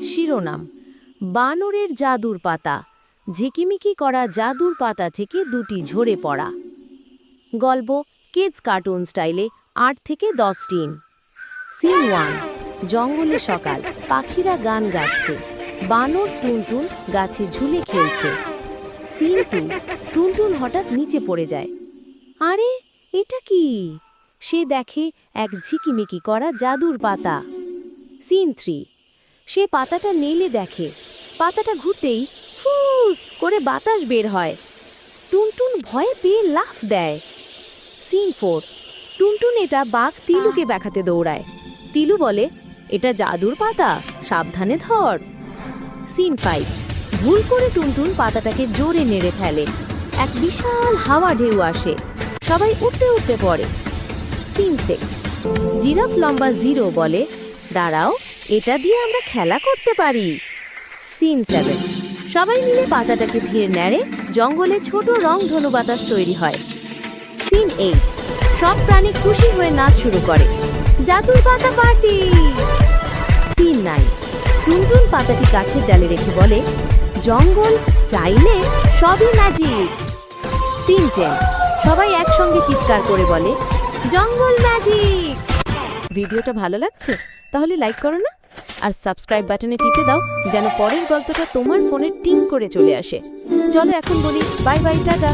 শিরোনাম: বানরের জাদুর পাতা। ঝিকিমিকি করা জাদুর পাতা থেকে দুটি ঝরে পড়া। গল্প কিডস কার্টুন স্টাইলে ৮ থেকে ১০ টিন। সিন 1। জঙ্গলে সকাল, পাখিরা গান গাচ্ছে, বানর টুনটুন গাছে ঝুলে খেলছে। সিন 2। টুনটুন হঠাৎ নিচে পড়ে যায়। আরে, এটা কি? সে দেখে এক ঝিকিমিকি করা জাদুর পাতা। সিন 3। সে পাতাটা নেড়ে দেখে, পাতাটা ঘুরতেই ফুস করে বাতাস বের হয়। টুনটুন ভয়ে পেয়ে লাফ দেয়। সিন 4। টুনটুন এটা বাঘ তিলুকে দেখাতে দৌড়ায়। তিলু বলে, এটা জাদুর পাতা, সাবধানে ধর। সিন 5। ভুল করে টুনটুন পাতাটাকে জোরে নেড়ে ফেলে। এক বিশাল হাওয়া ঢেউ আসে, সবাই উঠতে উঠতে পড়ে। সিন 6। জিরাফ লম্বা 0 বলে, দাঁড়াও, এটা দিয়ে আমরা খেলা করতে পারি। সিন 7। সবাই মিলে পাতাটাকে ধীরে নেড়ে জঙ্গলে ছোট রংধনু বাতাস তৈরি হয়। সিন 8। সব প্রাণী খুশি হয়ে নাচ শুরু করে, জাদুর পাতা পার্টি। সিন 9। টুনটুন পাতাটি গাছের ডালে রেখে বলে, জঙ্গল চাইলে সবই ম্যাজিক। সিন 10। সবাই একসঙ্গে চিৎকার করে বলে, জঙ্গল ম্যাজিক। ভিডিওটা ভালো লাগছে? তাহলে লাইক করো না, আর সাবস্ক্রাইব বাটনে টিপে দাও যেন পরের গল্পটা তোমার ফোনে টিং করে চলে আসে। চলো এখন বলি বাই বাই, টাটা।